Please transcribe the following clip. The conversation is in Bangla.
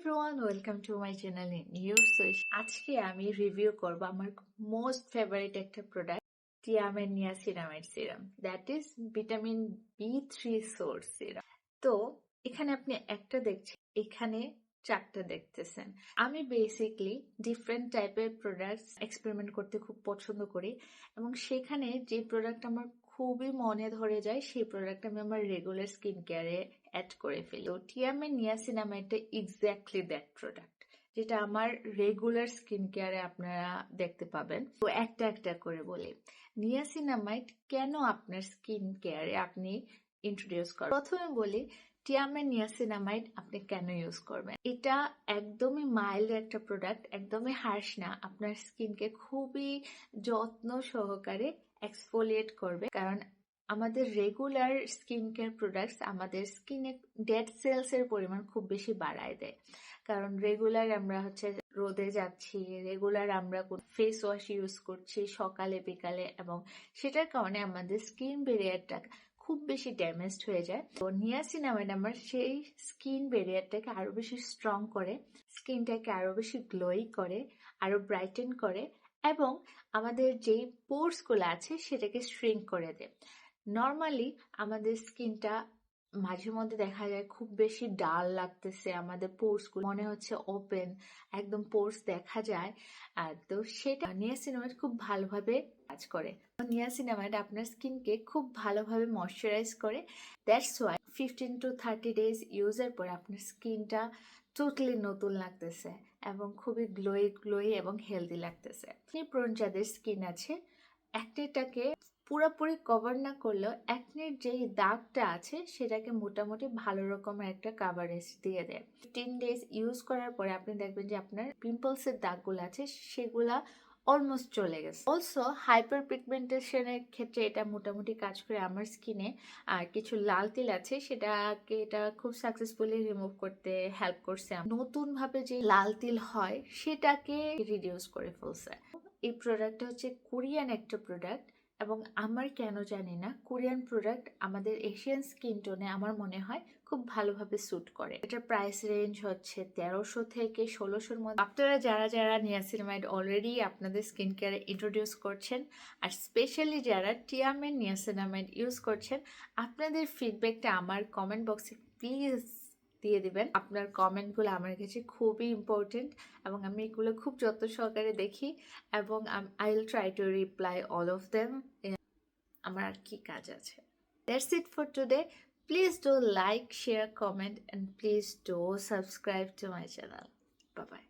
Everyone, welcome to my channel news. আজকে আমি রিভিউ করব আমার মোস্ট ফেভারিট একটা প্রোডাক্ট, টিয়ামের niacinamide serum, that is vitamin বি3 সোর্স সিরাম। তো এখানে আপনি একটা দেখছেন, এখানে চারটা দেখতেছেন। আমি বেসিকলি ডিফারেন্ট টাইপের প্রোডাক্টস এক্সপেরিমেন্ট করতে খুব পছন্দ করি, এবং সেখানে যে প্রোডাক্ট আমার খুবই মনে ধরে যায় সেই প্রোডাক্ট আমি আমার রেগুলার স্কিন কেয়ারে অ্যাড করে ফেলি। তো টিয়ামের নিয়াসিনামাইডটা এক্স্যাক্টলি দ্যাট প্রোডাক্ট, যেটা আমার রেগুলার স্কিন কেয়ারে আপনারা দেখতে পাবেন। তো একটা একটা করে বলি, নিয়াসিনামাইড কেন আপনার স্কিন কেয়ারে আপনি ইন্ট্রোডিউস করেন। প্রথমে বলি, টিয়ামের নিয়াসিনামাইড আপনি কেন ইউজ করবেন। এটা একদমই মাইল্ড একটা প্রোডাক্ট, একদমই হার্শ না, আপনার স্কিনকে খুবই যত্ন সহকারে এক্সফোলিয়েট করবে। কারণ আমাদের রেগুলার স্কিন কেয়ার প্রোডাক্টস আমাদের স্কিনে ডেড সেলস এর পরিমাণ খুব বেশি বাড়ায় দেয়। কারণ রেগুলার আমরা রোদে যাচ্ছি, রেগুলার আমরা ফেস ওয়াশ ইউজ করছি সকালে বিকালে, এবং সেটার কারণে আমাদের স্কিন ব্যারিয়ারটা খুব বেশি ড্যামেজড হয়ে যায়। তো নিয়াসিনামাইড আমার সেই স্কিন ব্যারিয়ারটাকে আরো বেশি স্ট্রং করে, স্কিনটাকে আরো বেশি গ্লোই করে, আরো ব্রাইটেন করে, এবং আমাদের যেই পোর্স গুলো আছে সেটাকে শ্রিঙ্ক করে দেয়। নর্মালি আমাদের স্কিনটা মাঝে মধ্যে দেখা যায় খুব বেশি ডাল লাগতেছে, আমাদের পোর্স গুলো মনে হচ্ছে ওপেন, একদম পোর্স দেখা যায়। তো সেটা নিয়াসিনামাইড খুব ভালোভাবে কাজ করে। নিয়াসিনামাইড আপনার স্কিনকে খুব ভালোভাবে ময়শ্চারাইজ করে। দ্যাটস ওয়াই 15 to 30 days ইউজের পরে আপনার স্কিনটা টোটালি নতুন লাগতেছে এবং খুবই গ্লোই এবং হেলদি লাগতেছে। প্রোন যাদের স্কিন আছে, একটাকে পুরোপুরি কভার না করলেও একনির যে দাগটা আছে সেটাকে মোটামুটি ভালো রকমের একটা কাভারেজ দিয়ে দেয়। 15 days ইউজ করার পরে আপনি দেখবেন যে আপনার পিম্পলসের দাগগুলো আছে সেগুলা অলমোস্ট চলে গেছে। অলসো হাইপার পিগমেন্টেশনের ক্ষেত্রে এটা মোটামুটি কাজ করে। আমার স্কিনে আর কিছু লাল তিল আছে, সেটাকে এটা খুব সাকসেসফুলি রিমুভ করতে হেল্প করছে। নতুন ভাবে যে লাল তিল হয় সেটাকে রিডিউস করে ফেলছে। এই প্রোডাক্টটা হচ্ছে কোরিয়ান একটা প্রোডাক্ট, এবং আমার কেন জানি না কোরিয়ান প্রোডাক্ট আমাদের এশিয়ান স্কিন টোনে আমার মনে হয় খুব ভালোভাবে স্যুট করে। এটার প্রাইস রেঞ্জ হচ্ছে 1300 থেকে 1600-র মধ্যে। আপনারা যারা নিয়াসিনামাইড অলরেডি আপনাদের স্কিন কেয়ারে ইন্ট্রোডিউস করছেন, আর স্পেশালি যারা টিয়ামের নিয়াসিনামাইড ইউজ করছেন, আপনাদের ফিডব্যাকটা আমার কমেন্ট বক্সে প্লিজ দিয়ে দিবেন। আপনার কমেন্টগুলো আমার কাছে খুবই ইম্পর্টেন্ট, এবং আমি এগুলো খুব যত্ন সহকারে দেখি, এবং I will try to reply all of them. আমার আর কি কাজ আছে। That's it for today. Please do like, share, comment, and please do subscribe to my channel. Bye bye.